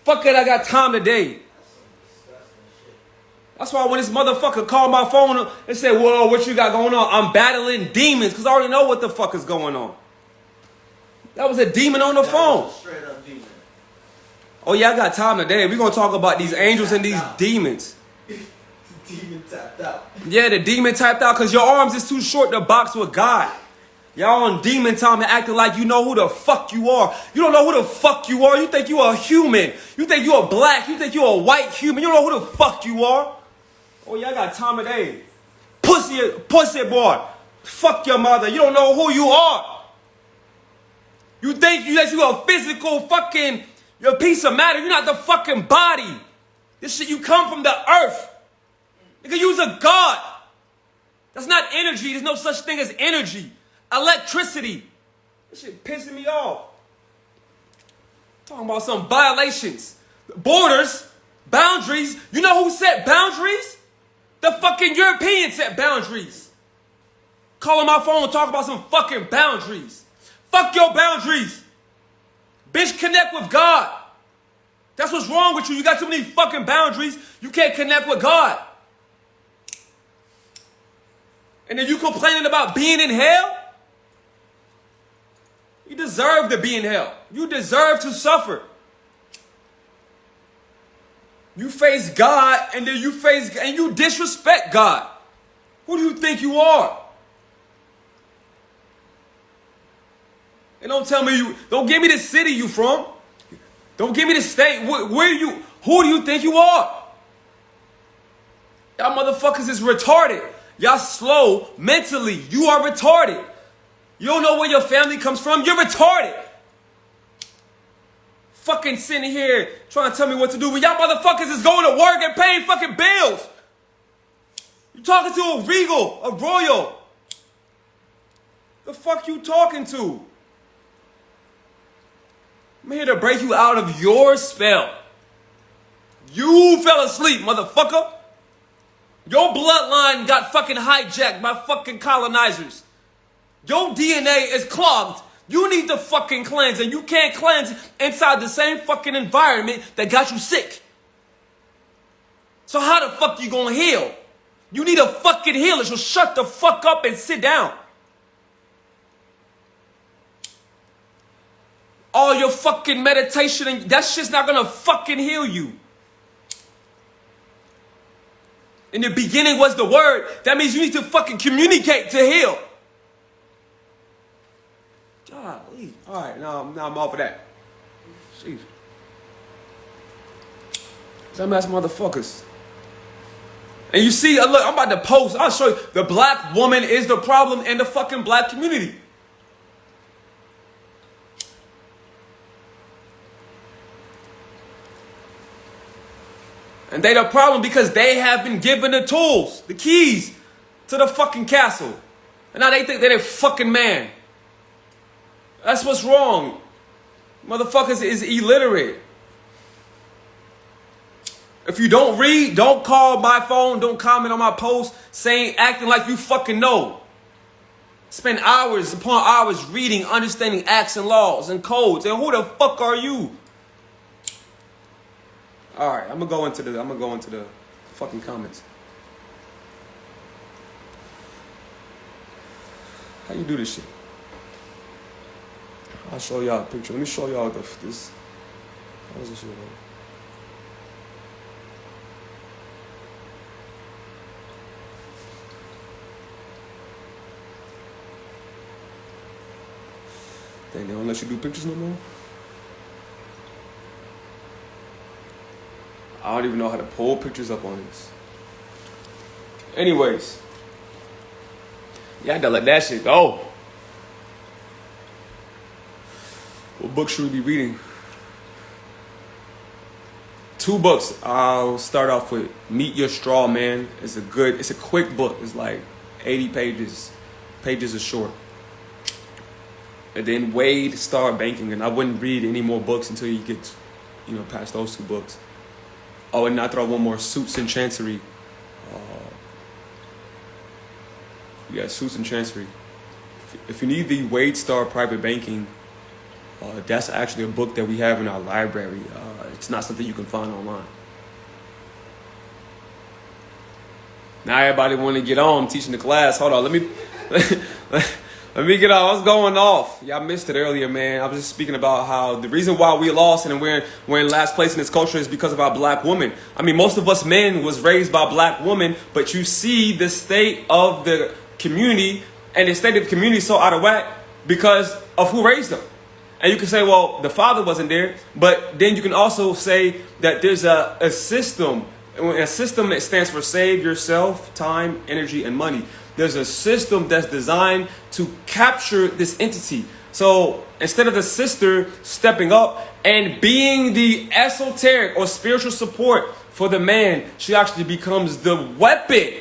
Fuck it, I got time today. That's why when this motherfucker called my phone and said, "Whoa, what you got going on?" I'm battling demons because I already know what the fuck is going on. That was a demon on the phone. Straight up demon. Oh yeah, I got time today. We're gonna talk about these angels and these demons. The demon tapped out. Yeah, the demon tapped out because your arms is too short to box with God. Y'all on demon time and acting like you know who the fuck you are. You don't know who the fuck you are. You think you are a human. You think you are black. You think you are a white human. You don't know who the fuck you are. Oh yeah, I got time today. Pussy boy. Fuck your mother. You don't know who you are. You think that you a physical fucking, you're a piece of matter. You're not the fucking body. This shit, you come from the earth. Nigga, you's a god. That's not energy. There's no such thing as energy. Electricity. This shit pissing me off. Talking about some violations. Borders. Boundaries. You know who set boundaries? The fucking Europeans set boundaries. Calling my phone and talking about some fucking boundaries. Fuck your boundaries. Bitch, connect with God. That's what's wrong with you. You got too many fucking boundaries. You can't connect with God. And then you complaining about being in hell? You deserve to be in hell. You deserve to suffer. You face God and then you disrespect God. Who do you think you are? And don't tell me don't give me the city you from. Don't give me the state. Who do you think you are? Y'all motherfuckers is retarded. Y'all slow mentally. You are retarded. You don't know where your family comes from. You're retarded. Fucking sitting here trying to tell me what to do. But y'all motherfuckers is going to work and paying fucking bills. You talking to a regal, a royal. The fuck you talking to? I'm here to break you out of your spell. You fell asleep, motherfucker. Your bloodline got fucking hijacked by fucking colonizers. Your DNA is clogged. You need to fucking cleanse, and you can't cleanse inside the same fucking environment that got you sick. So how the fuck you gonna heal? You need a fucking healer, so shut the fuck up and sit down. All your fucking meditation, and that shit's not gonna fucking heal you. In the beginning was the word. That means you need to fucking communicate to heal. Golly. All right, now I'm off of that. Jeez. Some ass motherfuckers. And you see, look, I'm about to post. I'll show you. The black woman is the problem in the fucking black community. And they the problem because they have been given the tools, the keys to the fucking castle. And now they think they're the fucking man. That's what's wrong. Motherfuckers is illiterate. If you don't read, don't call my phone, don't comment on my post, acting like you fucking know. Spend hours upon hours reading, understanding acts and laws and codes. And who the fuck are you? All right, I'm gonna go into the fucking comments. How you do this shit? I'll show y'all a picture. Let me show y'all this. How does this shit work? Dang, they don't let you do pictures no more? I don't even know how to pull pictures up on this. Anyways. Yeah, I gotta let that shit go. What book should we be reading? 2 books. I'll start off with Meet Your Straw Man. It's a quick book. It's like 80 pages. Pages are short. And then Wade, Start Banking. And I wouldn't read any more books until you get, past those 2 books. Oh, and I throw one more, Suits and Chancery. Suits and Chancery. If you need the Wade Star Private Banking That's actually a book that we have in our library. It's not something you can find online. Now everybody want to get on. I'm teaching the class. Hold on, let me let me get on. What's going off? Y'all missed it earlier, man. I was just speaking about how the reason why we lost and we're in last place in this culture is because of our black women. I mean, most of us men was raised by black women, but you see the state of the community, and the state of the community is so out of whack because of who raised them. And you can say, well, the father wasn't there, but then you can also say that there's a system that stands for save yourself, time, energy, and money. There's a system that's designed to capture this entity. So instead of the sister stepping up and being the esoteric or spiritual support for the man, she actually becomes the weapon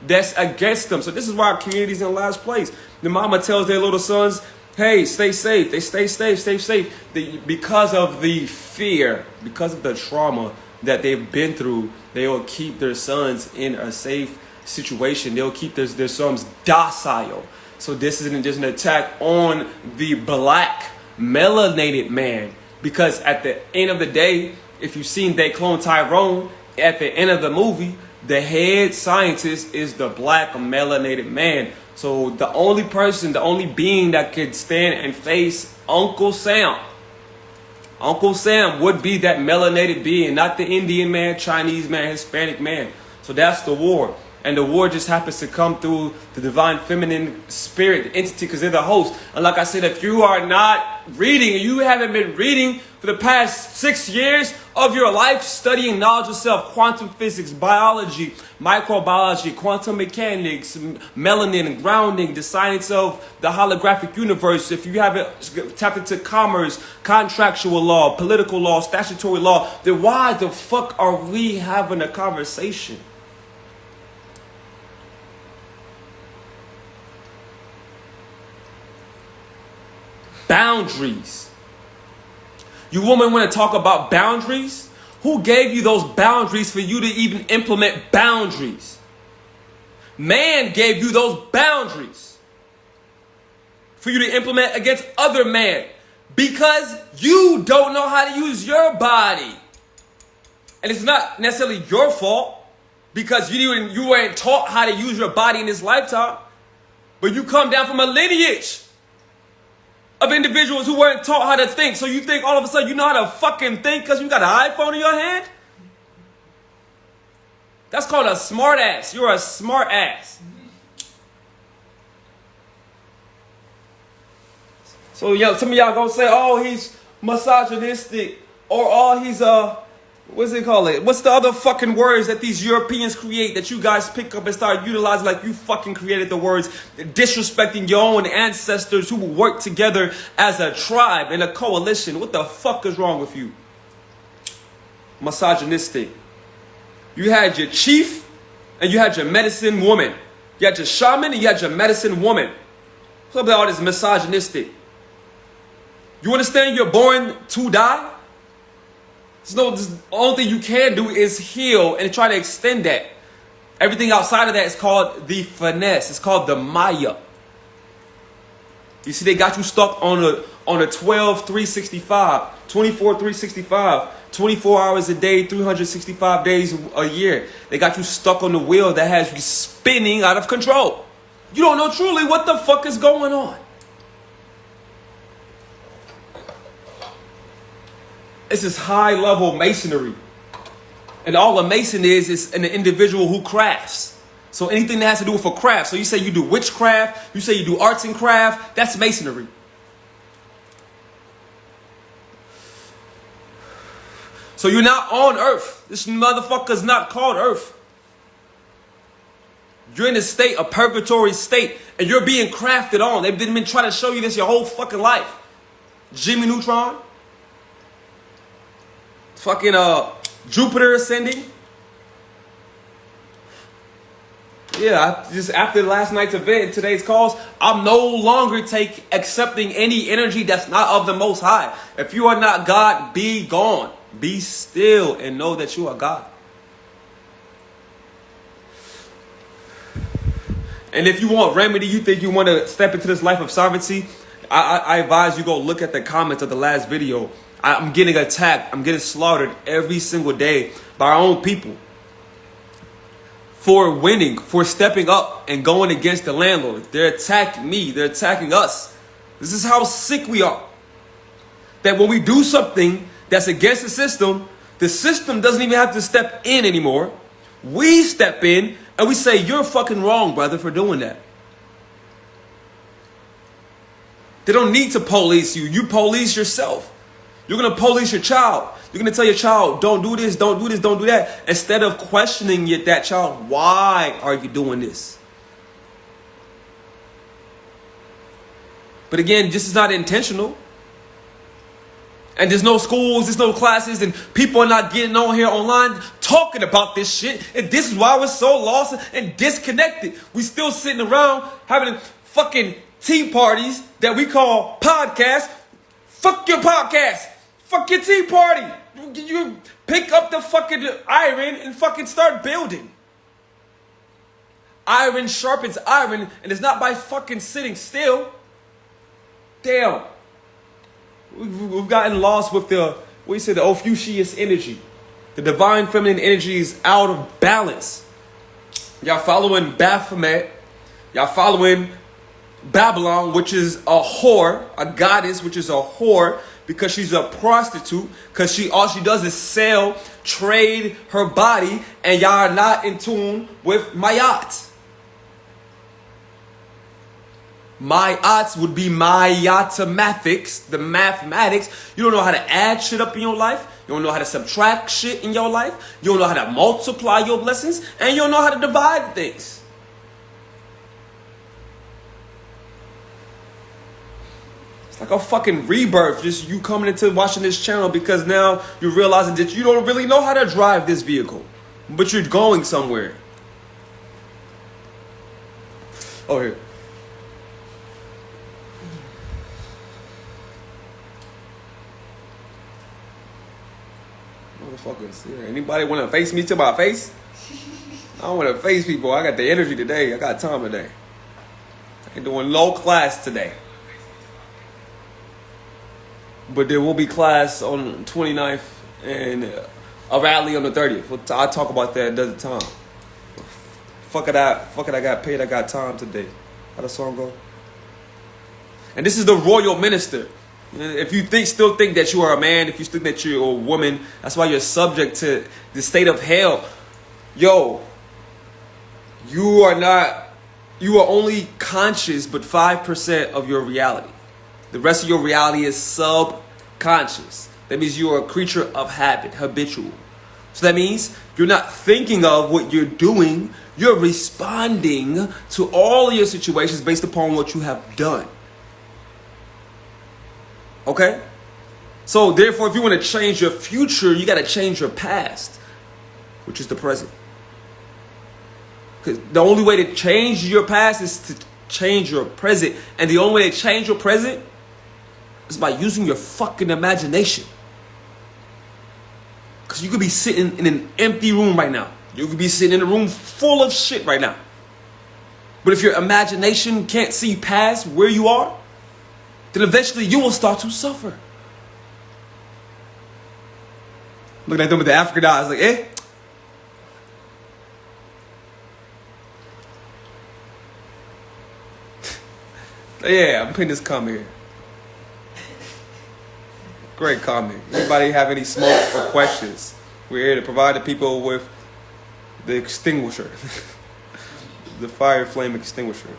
that's against them. So this is why our community's in last place. The mama tells their little sons, hey, stay safe. They stay safe. Because of the fear, because of the trauma that they've been through, they will keep their sons in a safe situation. They'll keep their sons docile. So this isn't just an attack on the black melanated man. Because at the end of the day, if you've seen They Clone Tyrone, at the end of the movie, the head scientist is the black melanated man. So the only person, the only being that could stand and face Uncle Sam would be that melanated being, not the Indian man, Chinese man, Hispanic man. So that's the war. And the war just happens to come through the divine feminine spirit, the entity, because they're the host. And like I said, if you are not reading, and you haven't been reading for the past 6 years of your life, studying knowledge of self, quantum physics, biology, microbiology, quantum mechanics, melanin, grounding, the science of the holographic universe, if you haven't tapped into commerce, contractual law, political law, statutory law, then why the fuck are we having a conversation? Boundaries. You women want to talk about boundaries? Who gave you those boundaries for you to even implement boundaries? Man gave you those boundaries for you to implement against other men because you don't know how to use your body. And it's not necessarily your fault because you weren't taught how to use your body in this lifetime, but you come down from a lineage of individuals who weren't taught how to think. So you think all of a sudden you know how to fucking think because you got an iPhone in your hand? That's called a smart ass. You're a smart ass. So some of y'all gonna say, oh, he's misogynistic, or oh, he's what's it called? What's the other fucking words that these Europeans create that you guys pick up and start utilizing like you fucking created the words, disrespecting your own ancestors who work together as a tribe and a coalition? What the fuck is wrong with you? Misogynistic. You had your chief and you had your medicine woman. You had your shaman and you had your medicine woman. What's up with all this misogynistic? You understand you're born to die? The only thing you can do is heal and try to extend that. Everything outside of that is called the finesse. It's called the Maya. You see, they got you stuck on a 12-365, 24-365, 24 hours a day, 365 days a year. They got you stuck on the wheel that has you spinning out of control. You don't know truly what the fuck is going on. This is high-level masonry. And all a mason is an individual who crafts. So anything that has to do with a craft. So you say you do witchcraft, you say you do arts and craft, that's masonry. So you're not on earth. This motherfucker's not called earth. You're in a state, a purgatory state, and you're being crafted on. They've been trying to show you this your whole fucking life. Jimmy Neutron. Fucking Jupiter ascending. Yeah, just after last night's event, today's calls, I'm no longer accepting any energy that's not of the Most High. If you are not God, be gone. Be still and know that you are God. And if you want remedy, you think you want to step into this life of sovereignty I advise you go look at the comments of the last video. I'm getting attacked. I'm getting slaughtered every single day by our own people for winning, for stepping up and going against the landlord. They're attacking me. They're attacking us. This is how sick we are. That when we do something that's against the system doesn't even have to step in anymore. We step in and we say, you're fucking wrong, brother, for doing that. They don't need to police you. You police yourself. You're going to police your child. You're going to tell your child, don't do this, don't do this, don't do that. Instead of questioning that child, why are you doing this? But again, this is not intentional. And there's no schools, there's no classes, and people are not getting on here online talking about this shit. And this is why we're so lost and disconnected. We still sitting around having fucking tea parties that we call podcasts. Fuck your podcast. Fuck your tea party. You pick up the fucking iron and fucking start building. Iron sharpens iron, and it's not by fucking sitting still. Damn. We've gotten lost with the Ophiuchius energy. The divine feminine energy is out of balance. Y'all following Baphomet. Y'all following Babylon, which is a whore, a goddess, which is a whore, because she's a prostitute, because all she does is sell, trade her body, and y'all are not in tune with Mayat. Mayat would be Mathematics, the mathematics. You don't know how to add shit up in your life. You don't know how to subtract shit in your life. You don't know how to multiply your blessings, and you don't know how to divide things. It's like a fucking rebirth, just you coming into watching this channel because now you're realizing that you don't really know how to drive this vehicle, but you're going somewhere. Oh, here. Motherfuckers, yeah. Anybody want to face me to my face? I don't want to face people. I got the energy today. I got time today. I ain't doing no class today. But there will be class on 29th and a rally on the 30th. I'll talk about that another time. Fuck it, I got paid. I got time today. How the song go? And this is the royal minister. If you still think that you are a man, if you still think that you're a woman, that's why you're subject to the state of hell. Yo, you are only conscious but 5% of your reality. The rest of your reality is subconscious. That means you are a creature of habit, habitual. So that means you're not thinking of what you're doing. You're responding to all of your situations based upon what you have done. Okay? So therefore, if you want to change your future, you got to change your past, which is the present. Because the only way to change your past is to change your present. And the only way to change your present is by using your fucking imagination. Because you could be sitting in an empty room right now. You could be sitting in a room full of shit right now. But if your imagination can't see past where you are, then eventually you will start to suffer. Looking at them with the African eyes like, eh? Yeah, I'm putting this comment here. Great comment. Anybody have any smoke or questions? We're here to provide the people with the extinguisher. The fire flame extinguisher.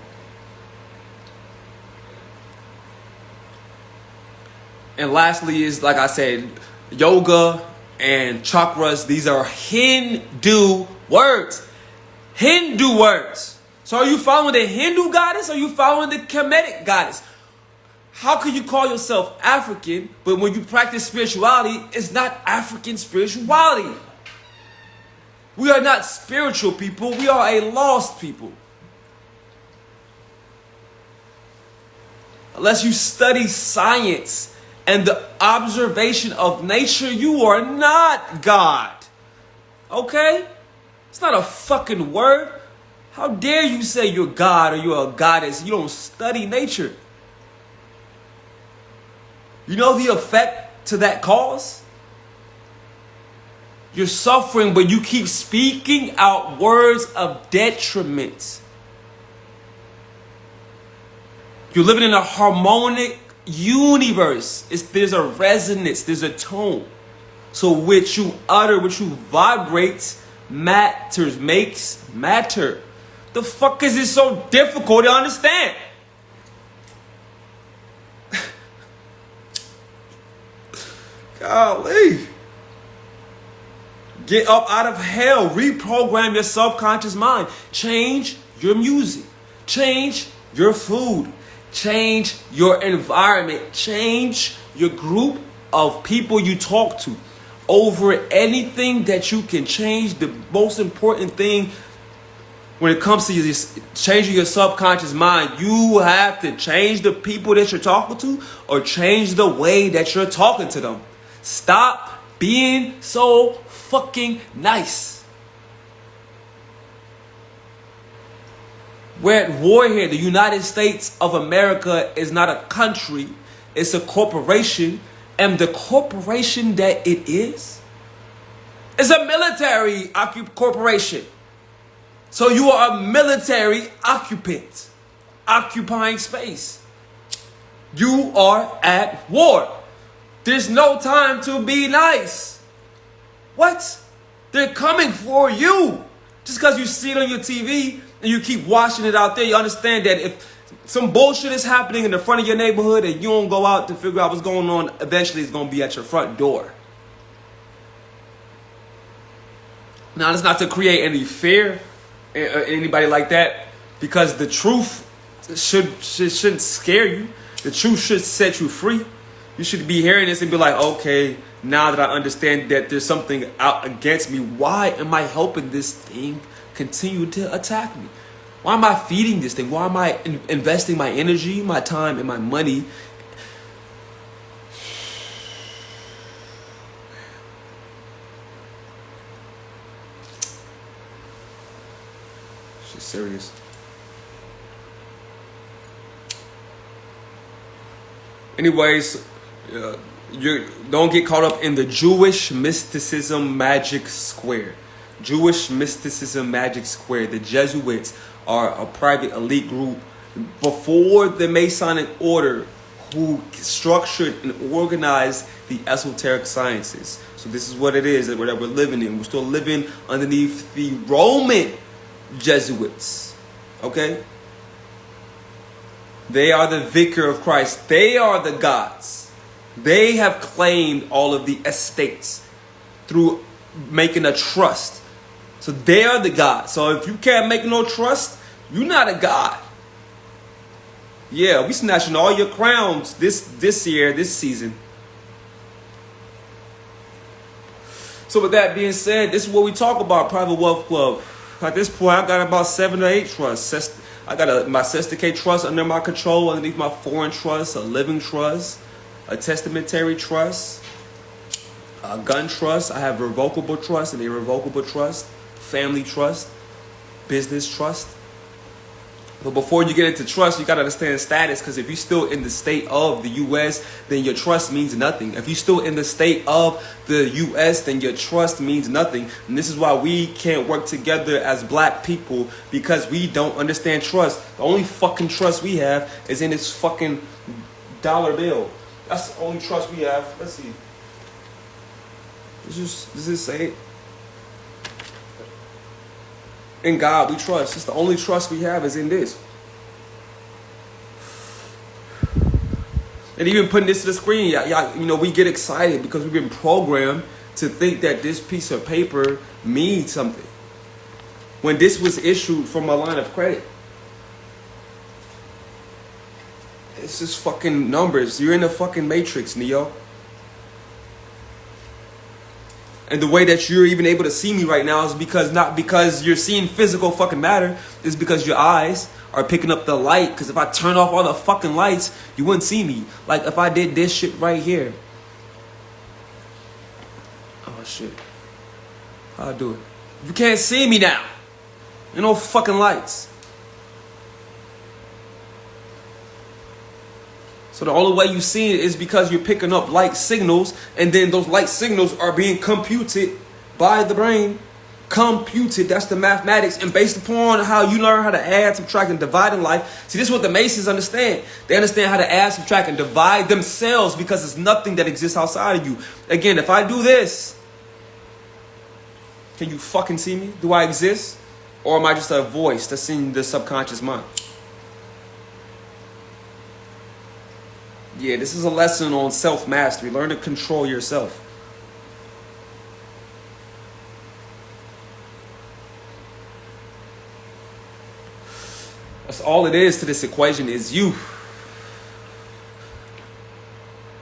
And lastly is, like I said, yoga and chakras. These are Hindu words. Hindu words. So are you following the Hindu goddess or are you following the Kemetic goddess? How can you call yourself African, but when you practice spirituality, it's not African spirituality? We are not spiritual people. We are a lost people. Unless you study science and the observation of nature, you are not God. Okay? It's not a fucking word. How dare you say you're God or you're a goddess? You don't study nature. You know the effect to that cause? You're suffering, but you keep speaking out words of detriment. You're living in a harmonic universe. There's a resonance, there's a tone. So what you utter, what you vibrate matters, makes matter. The fuck is it so difficult to understand? Golly. Get up out of hell. Reprogram your subconscious mind. Change your music. Change your food. Change your environment. Change your group of people you talk to. Over anything that you can change, the most important thing when it comes to changing your subconscious mind, you have to change the people that you're talking to or change the way that you're talking to them. Stop being so fucking nice. We're at war here. The United States of America is not a country. It's a corporation. And the corporation that it is a military corporation. So you are a military occupant, occupying space. You are at war. There's no time to be nice. What? They're coming for you. Just because you see it on your TV and you keep watching it out there, you understand that if some bullshit is happening in the front of your neighborhood and you don't go out to figure out what's going on, eventually it's going to be at your front door. Now, it's not to create any fear or anybody like that, because the truth shouldn't scare you. The truth should set you free. You should be hearing this and be like, okay, now that I understand that there's something out against me, why am I helping this thing continue to attack me? Why am I feeding this thing? Why am I investing my energy, my time, and my money? She's serious. Anyways, you don't get caught up in the Jewish mysticism magic square. Jewish mysticism magic square. The Jesuits are a private elite group before the Masonic order who structured and organized the esoteric sciences. So this is what it is that we're living in. We're still living underneath the Roman Jesuits. Okay? They are the vicar of Christ. They are the gods. They have claimed all of the estates through making a trust. So they are the gods. So if you can't make no trust, you're not a god. Yeah, we snatching all your crowns this year, this season. So with that being said, this is what we talk about, Private Wealth Club. At this point, I got about 7 or 8 trusts. I got my Sesticate trust under my control, underneath my foreign trust, a living trust, a testamentary trust, a gun trust. I have revocable trust and irrevocable trust, family trust, business trust. But before you get into trust, you got to understand status, because if you're still in the state of the U.S., then your trust means nothing. If you're still in the state of the U.S., then your trust means nothing. And this is why we can't work together as black people, because we don't understand trust. The only fucking trust we have is in this fucking dollar bill. That's the only trust we have. Let's see. Does this say it? In God we trust. It's the only trust we have is in this. And even putting this to the screen, y'all, we get excited because we've been programmed to think that this piece of paper means something. When this was issued from a line of credit. It's just fucking numbers. You're in the fucking matrix, Neo. And the way that you're even able to see me right now is because not because you're seeing physical fucking matter. It's because your eyes are picking up the light. Because if I turn off all the fucking lights, you wouldn't see me. Like if I did this shit right here. Oh shit. How I do it? You can't see me now. There no fucking lights. So the only way you see it is because you're picking up light signals, and then those light signals are being computed by the brain. Computed, that's the mathematics. And based upon how you learn how to add, subtract, and divide in life. See, this is what the Masons understand. They understand how to add, subtract, and divide themselves, because it's nothing that exists outside of you. Again, if I do this, can you fucking see me? Do I exist? Or am I just a voice that's in the subconscious mind? Yeah, this is a lesson on self-mastery. Learn to control yourself. That's all it is to this equation, is you.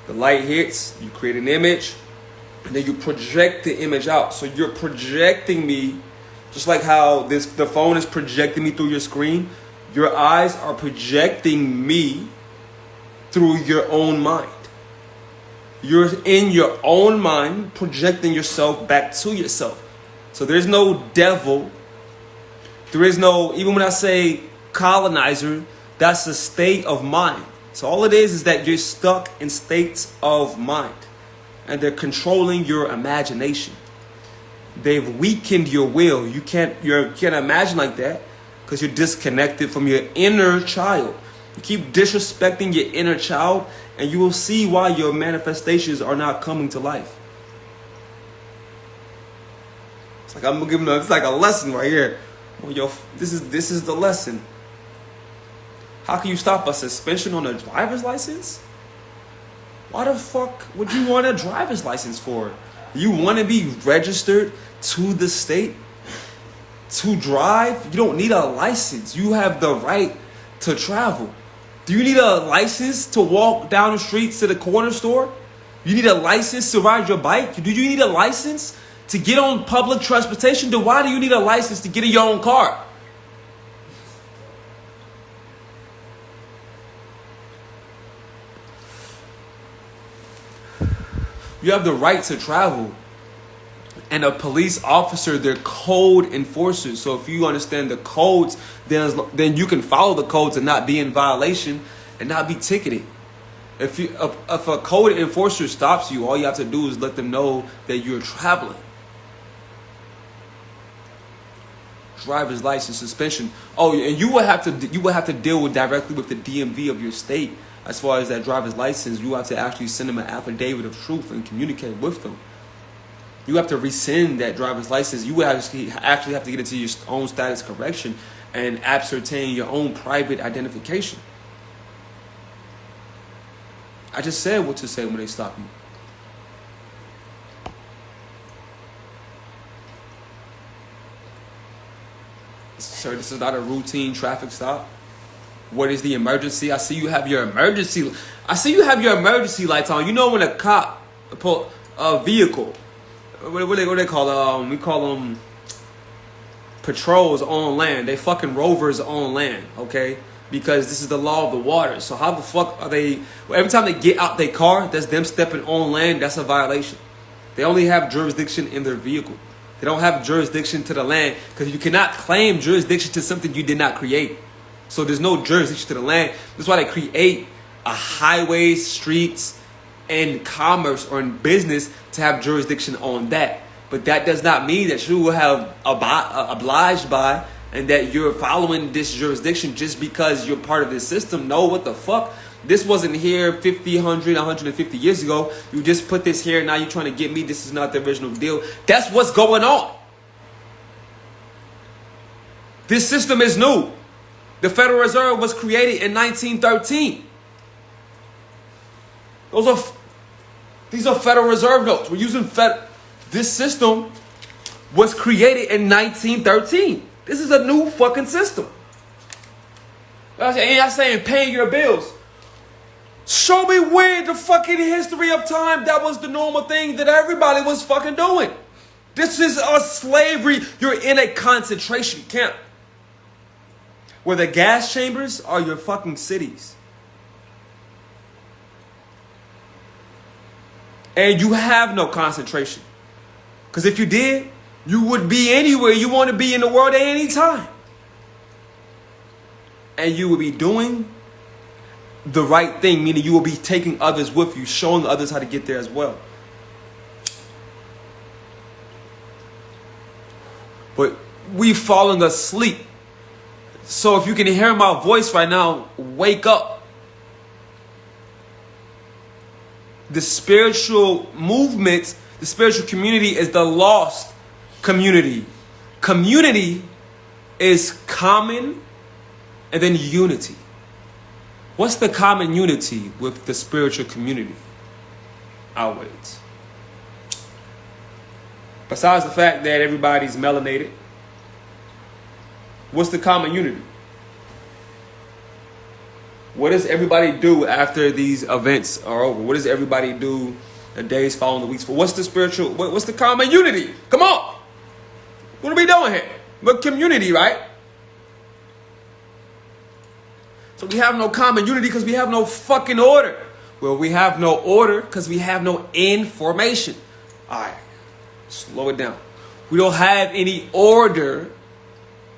The light hits, you create an image, and then you project the image out. So you're projecting me, just like how the phone is projecting me through your screen. Your eyes are projecting me through your own mind. You're in your own mind, projecting yourself back to yourself. So there's no devil. There is no, even when I say colonizer, that's a state of mind. So all it is that you're stuck in states of mind, and they're controlling your imagination. They've weakened your will. You can't imagine like that because you're disconnected from your inner child. You keep disrespecting your inner child, and you will see why your manifestations are not coming to life. It's like I'm giving it's like a lesson right here. Well, this is the lesson. How can you stop a suspension on a driver's license? Why the fuck would you want a driver's license for? You want to be registered to the state to drive? You don't need a license. You have the right to travel. Do you need a license to walk down the streets to the corner store? You need a license to ride your bike? Do you need a license to get on public transportation? Then why do you need a license to get in your own car? You have the right to travel. And a police officer, they're code enforcers. So if you understand the codes, then you can follow the codes and not be in violation and not be ticketed. If a code enforcer stops you, all you have to do is let them know that you're traveling. Driver's license suspension. Oh, and you will have to deal directly with the DMV of your state as far as that driver's license. You have to actually send them an affidavit of truth and communicate with them. You have to rescind that driver's license. You actually have to get into your own status correction and ascertain your own private identification. I just said what to say when they stop you. Sir, this is not a routine traffic stop. What is the emergency? I see you have your emergency. I see you have your emergency lights on. You know when a cop pull a vehicle. What they call we call them patrols on land. They fucking rovers on land, okay? Because this is the law of the water. So how the fuck are they? Every time they get out their car, that's them stepping on land. That's a violation. They only have jurisdiction in their vehicle. They don't have jurisdiction to the land, because you cannot claim jurisdiction to something you did not create. So there's no jurisdiction to the land. That's why they create a highways, streets, and commerce or in business to have jurisdiction on that. But that does not mean that you will have obliged by and that you're following this jurisdiction just because you're part of this system. No, what the fuck? This wasn't here 50, 100, 150 years ago. You just put this here. Now you're trying to get me. This is not the original deal. That's what's going on. This system is new. The Federal Reserve was created in 1913. These are Federal Reserve notes. We're using this system was created in 1913. This is a new fucking system. And y'all saying paying your bills. Show me where in the fucking history of time that was the normal thing that everybody was fucking doing. This is a slavery. You're in a concentration camp. Where the gas chambers are your fucking cities. And you have no concentration. Because if you did, you would be anywhere you want to be in the world at any time. And you would be doing the right thing, meaning you will be taking others with you, showing others how to get there as well. But we've fallen asleep. So if you can hear my voice right now, wake up. The spiritual movement, the spiritual community is the lost community. Community is common and then unity. What's the common unity with the spiritual community? I'll wait. Besides the fact that everybody's melanated, what's the common unity? What does everybody do after these events are over? What does everybody do the days following the weeks? What's the spiritual, what's the common unity? Come on. What are we doing here? We're community, right? So we have no common unity because we have no fucking order. Well, we have no order because we have no information. All right, slow it down. We don't have any order.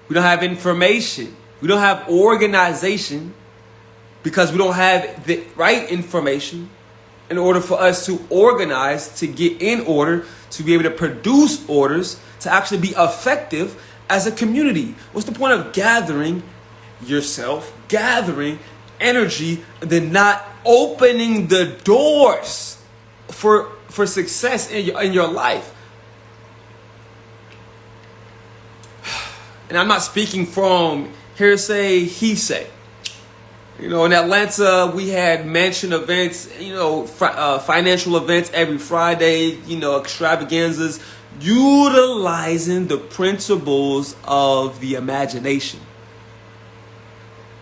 We don't have information. We don't have organization because we don't have the right information in order for us to organize, to get in order, to be able to produce orders, to actually be effective as a community. What's the point of gathering yourself, gathering energy, and then not opening the doors for success in your life? And I'm not speaking from hearsay, he say. You know, in Atlanta, we had mansion events, you know, financial events every Friday, you know, extravaganzas, utilizing the principles of the imagination.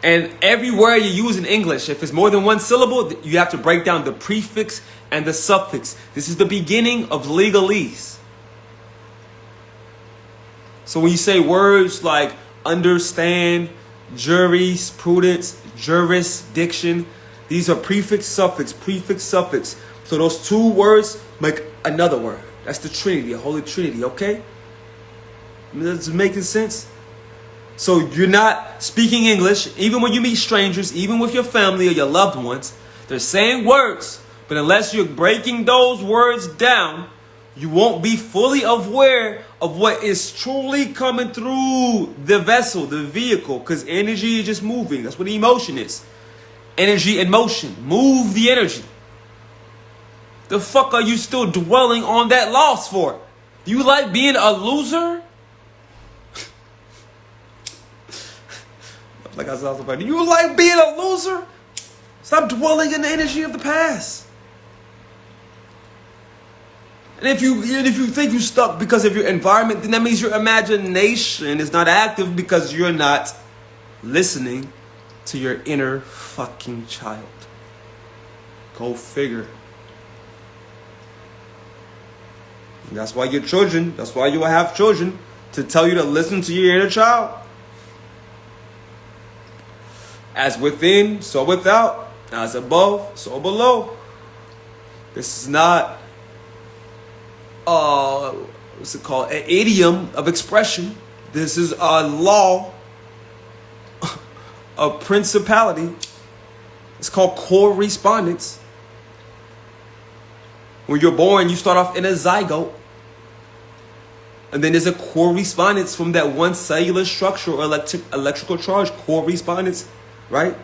And every word you use in English, if it's more than one syllable, you have to break down the prefix and the suffix. This is the beginning of legalese. So when you say words like understand, jurisprudence, jurisdiction, these are prefix, suffix, prefix, suffix. So those two words make another word. That's the Trinity, the Holy Trinity, okay? Does it make sense? So you're not speaking English, even when you meet strangers, even with your family or your loved ones. They're saying words, but unless you're breaking those words down, you won't be fully aware of what is truly coming through the vessel, the vehicle, because energy is just moving. That's what emotion is. Energy and motion. Move the energy. The fuck are you still dwelling on that loss for? Do you like being a loser? Like I saw somebody, do you like being a loser? Stop dwelling in the energy of the past. And if you think you're stuck because of your environment, then that means your imagination is not active because you're not listening to your inner fucking child. Go figure. And that's why your children, that's why you have children, to tell you to listen to your inner child. As within, so without. As above, so below. This is not, what's it called? An idiom of expression. This is a law, a principality. It's called correspondence. When you're born, you start off in a zygote. And then there's a correspondence from that one cellular structure or electrical charge. Correspondence. Right?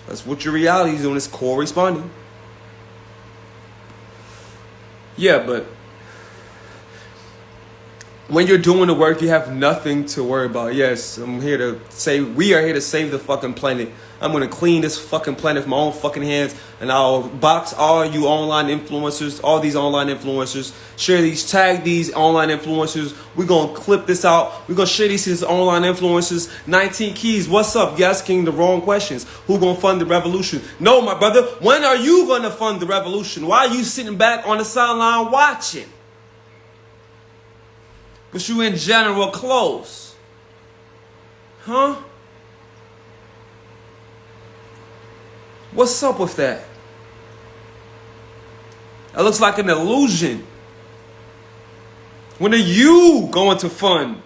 That's what your reality is doing, is corresponding. Yeah, but when you're doing the work, you have nothing to worry about. Yes, we are here to save the fucking planet. I'm going to clean this fucking planet with my own fucking hands. And I'll box all you online influencers, all these online influencers. Share these, tag these online influencers. We're going to clip this out. We're going to share these to these online influencers. 19 keys. What's up? You're asking the wrong questions. Who going to fund the revolution? No, my brother. When are you going to fund the revolution? Why are you sitting back on the sideline watching? But you in general clothes. Huh? What's up with that? That looks like an illusion. When are you going to fund?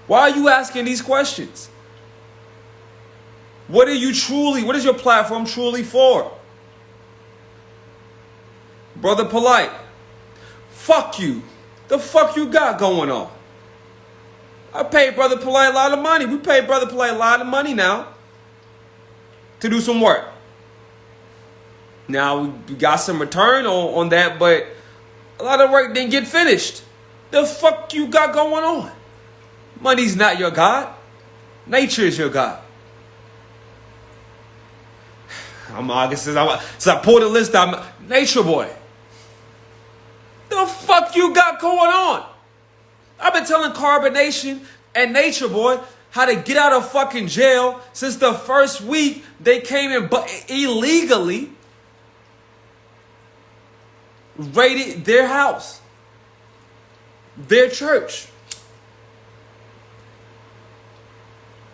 Why are you asking these questions? What is your platform truly for? Brother Polite, fuck you. The fuck you got going on? I paid Brother Polite a lot of money. We paid Brother Polite a lot of money now to do some work. Now, we got some return on that, but a lot of work didn't get finished. The fuck you got going on? Money's not your God. Nature is your God. Since I pulled the list, I'm nature boy. The fuck you got going on? I've been telling Carbonation and Nature Boy how to get out of fucking jail since the first week they came in illegally raided their house, their church.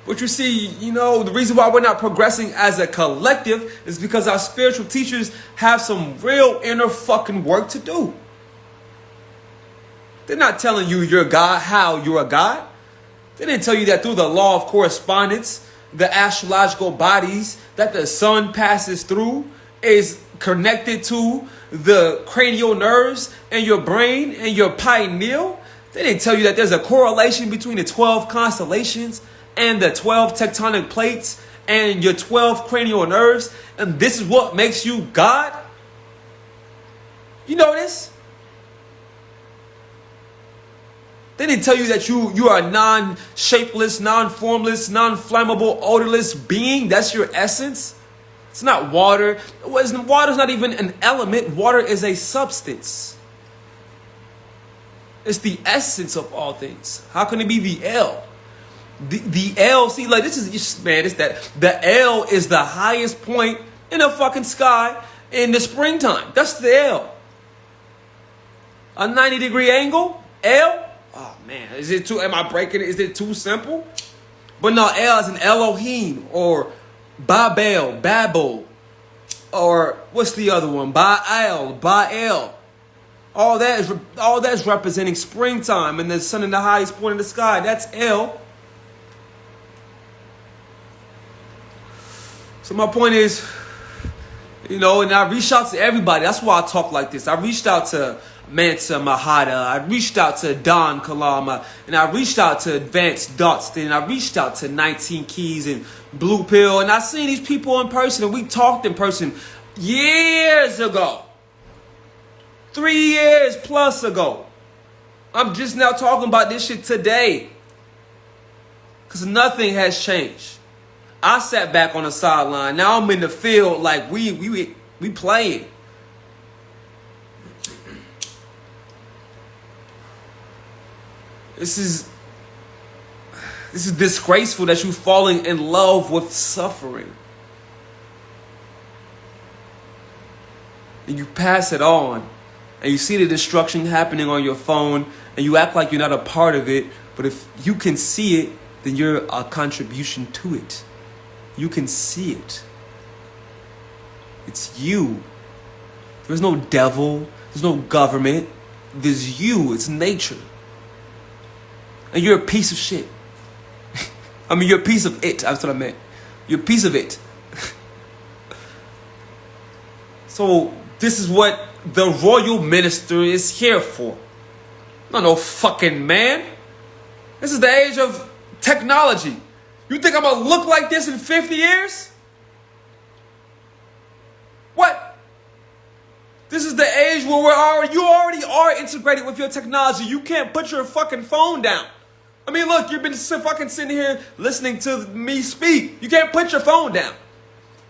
But you see, the reason why we're not progressing as a collective is because our spiritual teachers have some real inner fucking work to do. They're not telling you you're God, how you're a God. They didn't tell you that through the law of correspondence, the astrological bodies that the sun passes through is connected to the cranial nerves in your brain and your pineal. They didn't tell you that there's a correlation between the 12 constellations and the 12 tectonic plates and your 12 cranial nerves. And this is what makes you God. You know this? They didn't tell you that you are a non-shapeless, non-formless, non-flammable, odorless being. That's your essence. It's not water. Water's not even an element. Water is a substance. It's the essence of all things. How can it be the L? The L, see, like this is just, man, it's that the L is the highest point in the fucking sky in the springtime. That's the L. A 90-degree angle, L. Oh man, am I breaking it? Is it too simple? But no, L is an Elohim or Babel, or what's the other one? Baal. All that's representing springtime and the sun in the highest point in the sky. That's L. So my point is, and I reached out to everybody. That's why I talk like this. I reached out to Mansa Mahada. I reached out to Don Kalama. And I reached out to Advanced Dotston. I reached out to 19 Keys and Blue Pill. And I seen these people in person. And we talked in person years ago. 3 years plus ago. I'm just now talking about this shit today. Because nothing has changed. I sat back on the sideline. Now I'm in the field like we playing. This is disgraceful that you're falling in love with suffering. And you pass it on. And you see the destruction happening on your phone. And you act like you're not a part of it. But if you can see it, then you're a contribution to it. You can see it. It's you. There's no devil. There's no government. There's you. It's nature. And you're a piece of shit. I mean, you're a piece of it. That's what I meant. You're a piece of it. So this is what the royal minister is here for. Not no fucking man. This is the age of technology. You think I'm going to look like this in 50 years? What? This is the age where you already are integrated with your technology. You can't put your fucking phone down. I mean, look, you've been fucking sitting here listening to me speak. You can't put your phone down.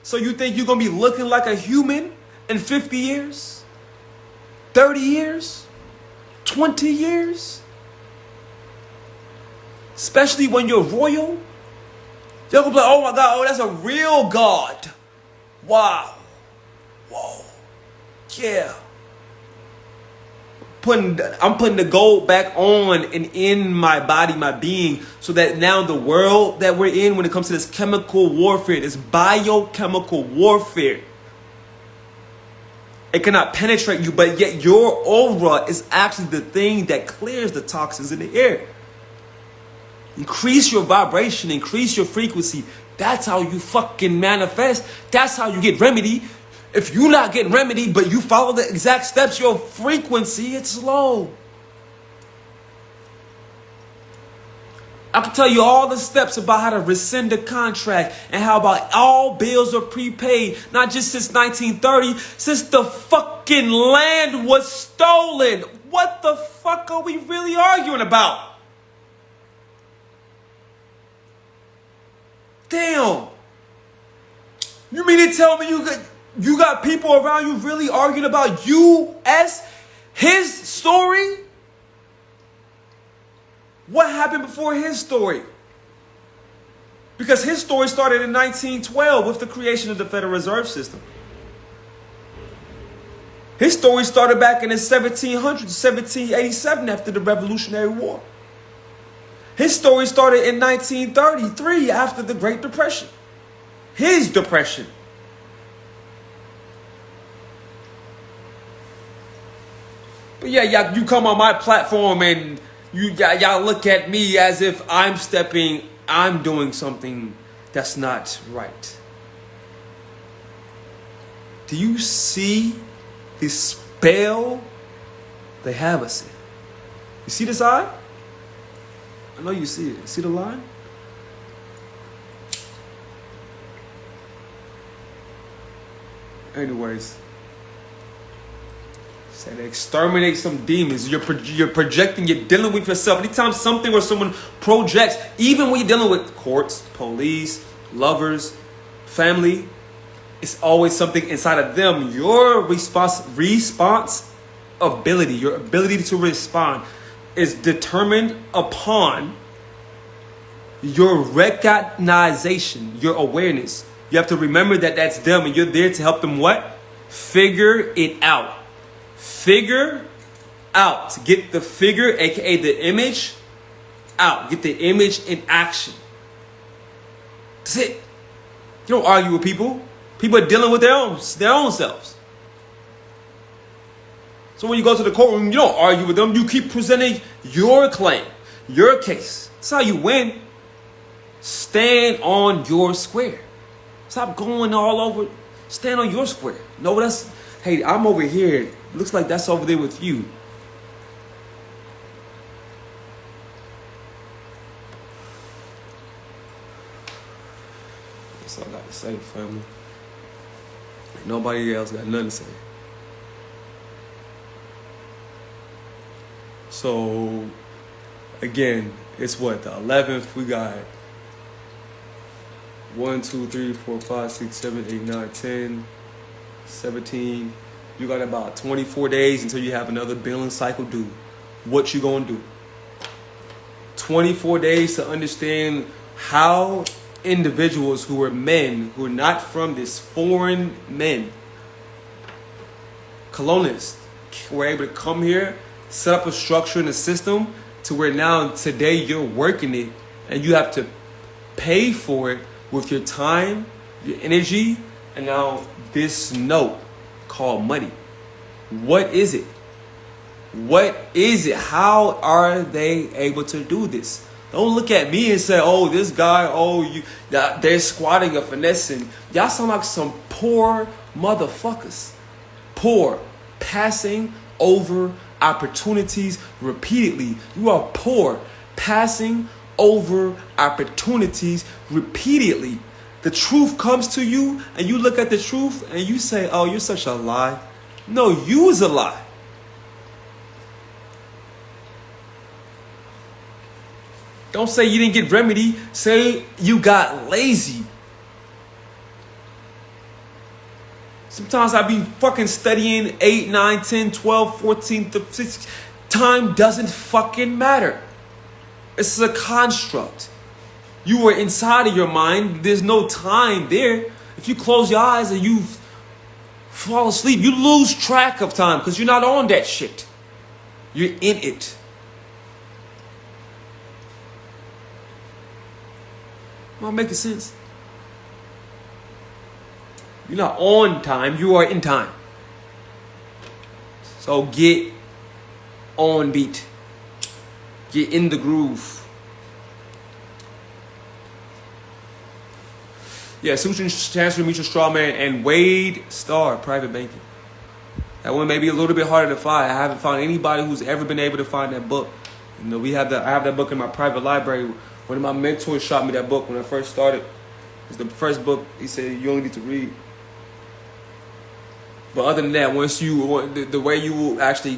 So you think you're going to be looking like a human in 50 years? 30 years? 20 years? Especially when you're royal? They're going to be like, oh my God, oh, that's a real God. Wow. Whoa. Yeah. I'm putting the gold back on and in my body, my being, so that now the world that we're in, when it comes to this chemical warfare, this biochemical warfare, it cannot penetrate you, but yet your aura is actually the thing that clears the toxins in the air. Increase your vibration, increase your frequency, That's how you fucking manifest. That's how you get remedy. If you're not getting remedy, but you follow the exact steps, your frequency, it's low. I can tell you all the steps about how to rescind a contract and how about all bills are prepaid, not just since 1930, since the fucking land was stolen. What the fuck are we really arguing about? Damn. You mean to tell me you got people around you really arguing about U.S., his story? What happened before his story? Because his story started in 1912 with the creation of the Federal Reserve System. His story started back in the 1700s, 1787 after the Revolutionary War. His story started in 1933 after the Great Depression. His depression. But yeah, you come on my platform and y'all look at me as if I'm doing something that's not right. Do you see the spell they have us in? You see this eye? I know you see it. See the line? Anyways. Said exterminate some demons. You're projecting, you're dealing with yourself. Anytime something or someone projects, even when you're dealing with courts, police, lovers, family, it's always something inside of them. Your responsibility, your ability to respond is determined upon your recognition, your awareness. You have to remember that that's them and you're there to help them what? Figure it out. Figure out. Get the figure, aka the image, out. Get the image in action. That's it. You don't argue with people. People are dealing with their own selves. So when you go to the courtroom, you don't argue with them. You keep presenting your claim, your case. That's how you win. Stand on your square. Stop going all over. Stand on your square. No, that's, hey, I'm over here. Looks like that's over there with you. That's all I got to say, family. Nobody else got nothing to say. So, again, it's what, the 11th? We got 1, 2, 3, 4, 5, 6, 7, 8, 9, 10, 17. You got about 24 days until you have another billing cycle due. What you gonna do? 24 days to understand how individuals who are men, who are not from this, foreign men, colonists, were able to come here, set up a structure in a system to where now today you're working it and you have to pay for it with your time, your energy, and now this note called money. What is it? What is it? How are they able to do this? Don't look at me and say, oh, this guy, they're squatting or finessing. Y'all sound like some poor motherfuckers. Poor. Passing over opportunities repeatedly. You are poor. Passing over opportunities repeatedly. The truth comes to you and you look at the truth and you say, oh, you're such a lie. No, you was a lie. Don't say you didn't get remedy. Say you got lazy. Sometimes I be fucking studying 8, 9, 10, 12, 14, 15. Time doesn't fucking matter. It's a construct. You were inside of your mind. There's no time there. If you close your eyes and you fall asleep, you lose track of time because you're not on that shit. You're in it. Am I making sense? You're not on time. You are in time. So get on beat. Get in the groove. Yeah, SouSou Chancellor Mutual Strawman and Wade Starr Private Banking. That one may be a little bit harder to find. I haven't found anybody who's ever been able to find that book. You know, I have that book in my private library. One of my mentors shot me that book when I first started. It's the first book he said you only need to read. But other than that, once the way you will actually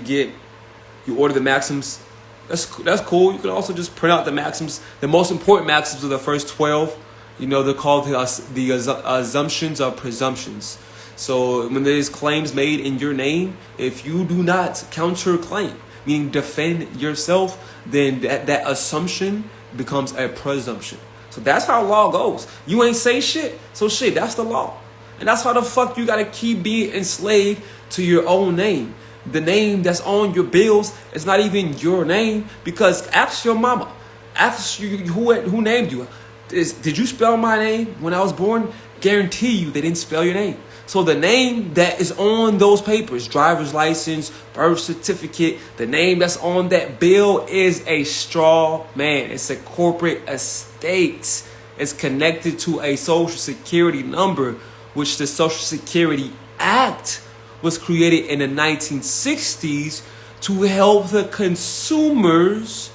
you order the maxims, that's cool. You can also just print out the maxims. The most important maxims are the first 12. You know, they're called the assumptions of presumptions. So when there's claims made in your name, if you do not counterclaim, meaning defend yourself, then that assumption becomes a presumption. So that's how law goes. You ain't say shit, so shit, that's the law. And that's how the fuck you gotta keep being enslaved to your own name. The name that's on your bills is not even your name, because ask your mama, ask you who named you. Did you spell my name when I was born? Guarantee you they didn't spell your name. So the name that is on those papers, driver's license, birth certificate, the name that's on that bill is a straw man. It's a corporate estate. It's connected to a social security number, which the Social Security Act was created in the 1960s to help the consumers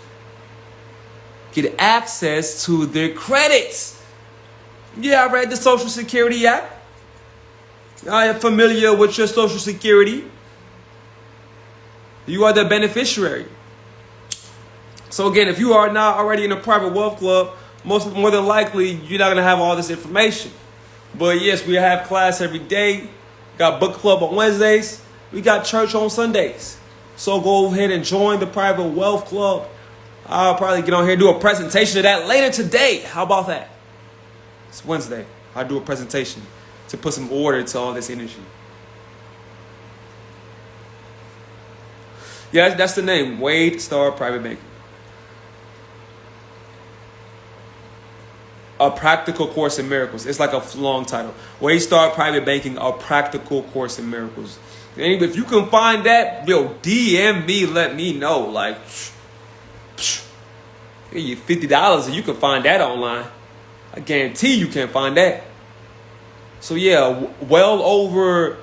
get access to their credits. Yeah, I read the Social Security Act. I am familiar with your Social Security. You are the beneficiary. So again, if you are not already in a private wealth club, more than likely, you're not going to have all this information. But yes, we have class every day. We got book club on Wednesdays. We got church on Sundays. So go ahead and join the private wealth club. I'll probably get on here and do a presentation of that later today. How about that? It's Wednesday. I'll do a presentation to put some order to all this energy. Yeah, that's the name. Wade Starr Private Banking. A Practical Course in Miracles. It's like a long title. Wade Starr Private Banking, A Practical Course in Miracles. And if you can find that, yo, DM me, let me know. Like, give you $50 and you can find that online. I guarantee you can't find that. So yeah, well over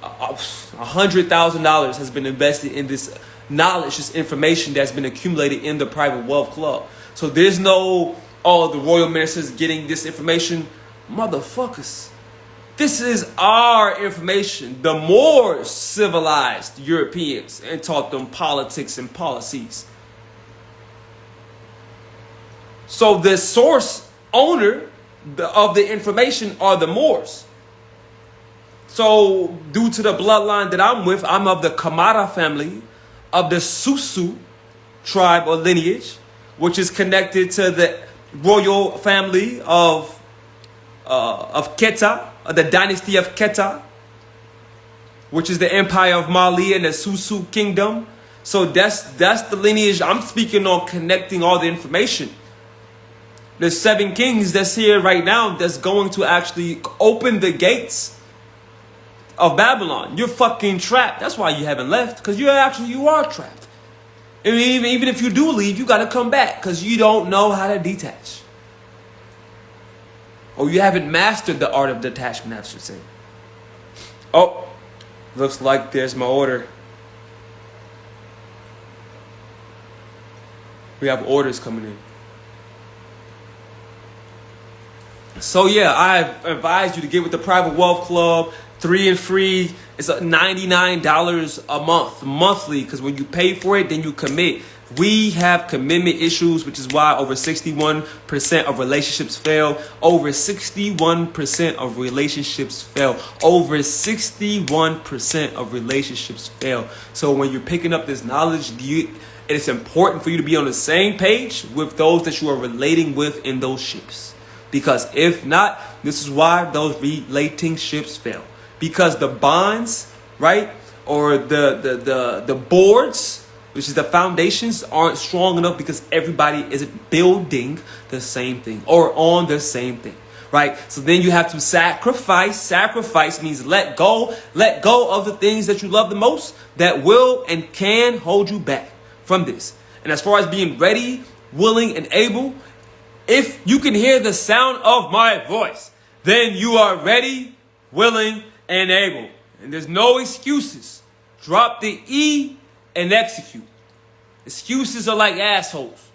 $100,000 has been invested in this knowledge, this information that's been accumulated in the private wealth club. So there's no, the royal ministers getting this information. Motherfuckers, this is our information. The more civilized Europeans and taught them politics and policies. So the source owner of the information are the Moors. So due to the bloodline that I'm with, I'm of the Camara family of the SouSou tribe or lineage, which is connected to the royal family of Keta, the dynasty of Keta, which is the empire of Mali and the SouSou kingdom. So that's the lineage I'm speaking on, connecting all the information. The 7 kings that's here right now that's going to actually open the gates of Babylon. You're fucking trapped. That's why you haven't left, because you are trapped. I mean, even if you do leave, you got to come back because you don't know how to detach. Or you haven't mastered the art of detachment, I should say. Oh, looks like there's my order. We have orders coming in. So yeah, I advise you to get with the Private Wealth Club. 3 and free. It's $99 a month, monthly, because when you pay for it, then you commit. We have commitment issues, which is why over 61% of relationships fail. Over 61% of relationships fail. Over 61% of relationships fail. So when you're picking up this knowledge, it's important for you to be on the same page with those that you are relating with in those ships. Because if not, this is why those relationships fail. Because the bonds, right, or the boards, which is the foundations, aren't strong enough because everybody isn't building the same thing or on the same thing, right? So then you have to sacrifice. Sacrifice means let go of the things that you love the most that will and can hold you back from this. And as far as being ready, willing, and able, if you can hear the sound of my voice, then you are ready, willing, and able. And there's no excuses. Drop the E and execute. Excuses are like assholes.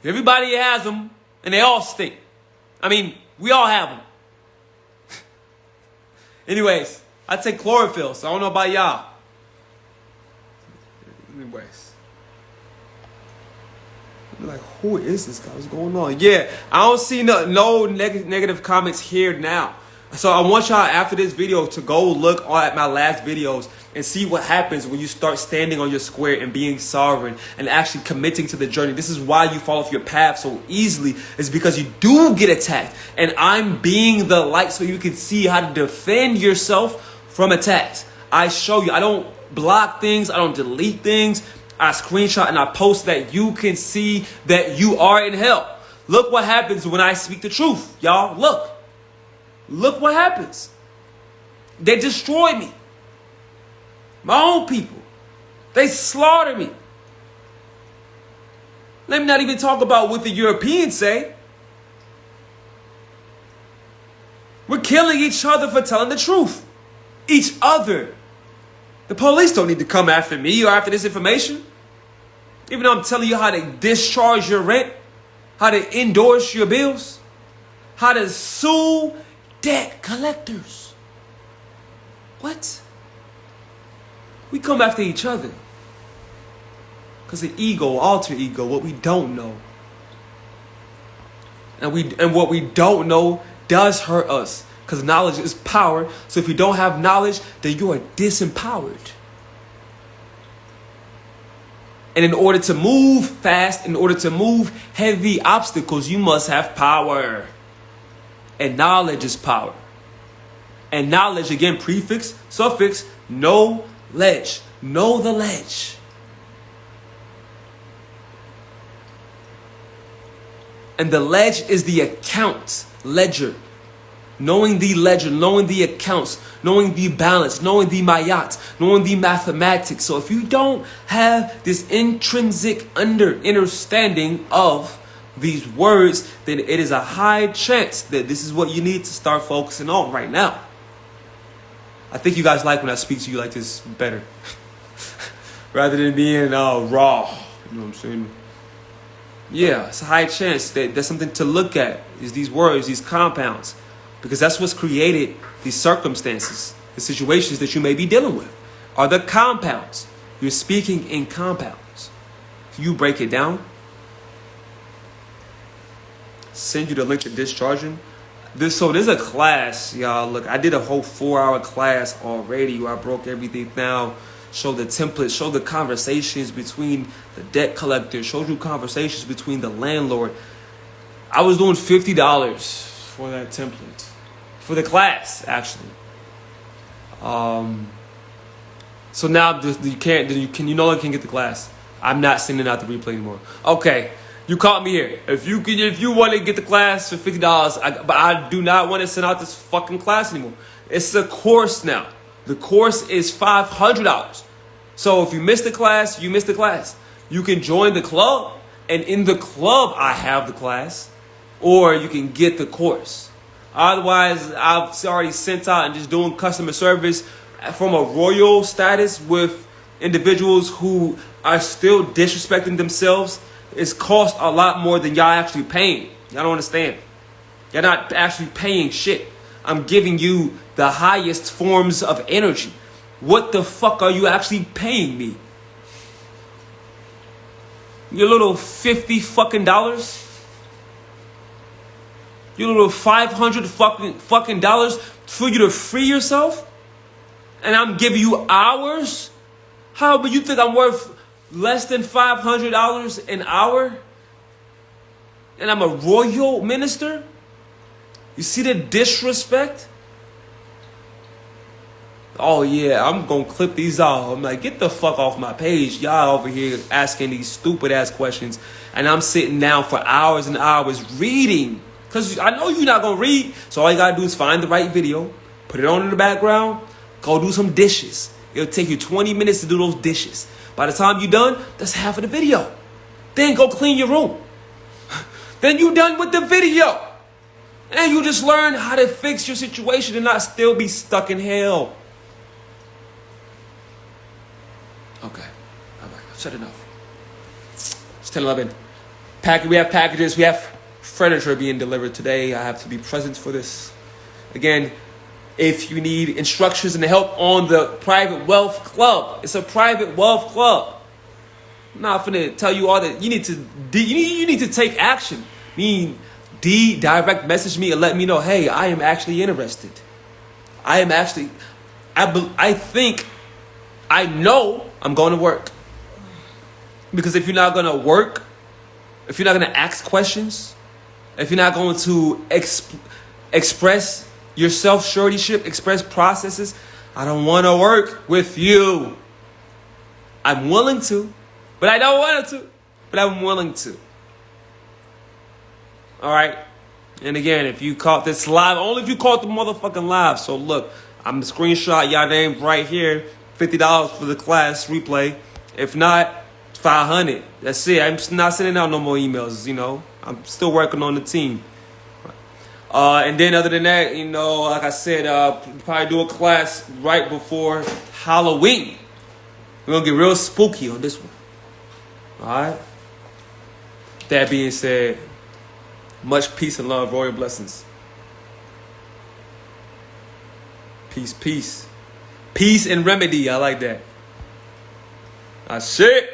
Everybody has them, and they all stink. I mean, we all have them. Anyways, I take chlorophyll, so I don't know about y'all. Anyways. I'm like, who is this guy? What's going on? Yeah, I don't see no negative comments here now. So I want y'all after this video to go look at my last videos and see what happens when you start standing on your square and being sovereign and actually committing to the journey. This is why you fall off your path so easily, is because you do get attacked. And I'm being the light so you can see how to defend yourself from attacks. I show you. I don't block things. I don't delete things. I screenshot and I post that you can see that you are in hell. Look what happens when I speak the truth, y'all. Look. Look what happens. They destroy me. My own people. They slaughter me. Let me not even talk about what the Europeans say. We're killing each other for telling the truth. Each other. The police don't need to come after me or after this information. Even though I'm telling you how to discharge your rent, how to endorse your bills, how to sue debt collectors. What? We come after each other. Because the ego, alter ego, what we don't know. And what we don't know does hurt us. Because knowledge is power. So if you don't have knowledge, then you are disempowered. And in order to move fast, in order to move heavy obstacles, you must have power. And knowledge is power. And knowledge, again, prefix, suffix, know, ledge. Know the ledge. And the ledge is the account, ledger. Knowing the ledger, knowing the accounts, knowing the balance, knowing the mayat, knowing the mathematics. So if you don't have this intrinsic understanding of these words, then it is a high chance that this is what you need to start focusing on right now. I think you guys like when I speak to you like this better. Rather than being raw. You know what I'm saying? Yeah, it's a high chance that there's something to look at. Is these words, these compounds. Because that's what's created these circumstances, the situations that you may be dealing with. Are the compounds. You're speaking in compounds. Can you break it down? Send you the link to discharging. So there's a class, y'all. Look, I did a whole 4-hour class already where I broke everything down. Showed the template, showed the conversations between the debt collector, showed you conversations between the landlord. I was doing $50 for that template. For the class, actually. So now you no longer can get the class. I'm not sending out the replay anymore. Okay, you caught me here. If you want to get the class for $50, but I do not want to send out this fucking class anymore. It's a course now. The course is $500. So if you missed the class, you missed the class. You can join the club, and in the club I have the class, or you can get the course. Otherwise, I've already sent out and just doing customer service from a royal status with individuals who are still disrespecting themselves. It's cost a lot more than y'all actually paying. Y'all don't understand. Y'all not actually paying shit. I'm giving you the highest forms of energy. What the fuck are you actually paying me? Your little $50 fucking dollars? Your little $500 fucking dollars for you to free yourself? And I'm giving you hours? How, but you think I'm worth less than $500 an hour? And I'm a royal minister? You see the disrespect? Oh yeah, I'm gonna clip these out. I'm like, get the fuck off my page. Y'all over here asking these stupid ass questions. And I'm sitting down for hours and hours reading. Because I know you're not gonna read. So all you gotta do is find the right video, put it on in the background, go do some dishes. It'll take you 20 minutes to do those dishes. By the time you're done, that's half of the video. Then go clean your room. Then you done with the video. And you just learn how to fix your situation and not still be stuck in hell. Okay. All right. I've said enough. It's 10:11. We have packages. We have furniture being delivered today. I have to be present for this. Again, if you need instructions and help on the private wealth club, it's a private wealth club. I'm not finna tell you all that. You need to take action. Direct message me and let me know, hey, I am actually interested. I know I'm going to work. Because if you're not going to work, if you're not going to ask questions, if you're not going to express your self-suretyship, express processes, I don't want to work with you. I'm willing to, but I don't want to. But I'm willing to. All right. And again, if you caught this live, only if you caught the motherfucking live. So look, I'm the screenshot y'all names right here. $50 for the class replay. If not, $500. That's it. I'm not sending out no more emails. I'm still working on the team. And then other than that, like I said, probably do a class right before Halloween. We're gonna get real spooky on this one. All right. That being said, much peace and love, royal blessings. Peace, peace. Peace and remedy. I like that. Shit.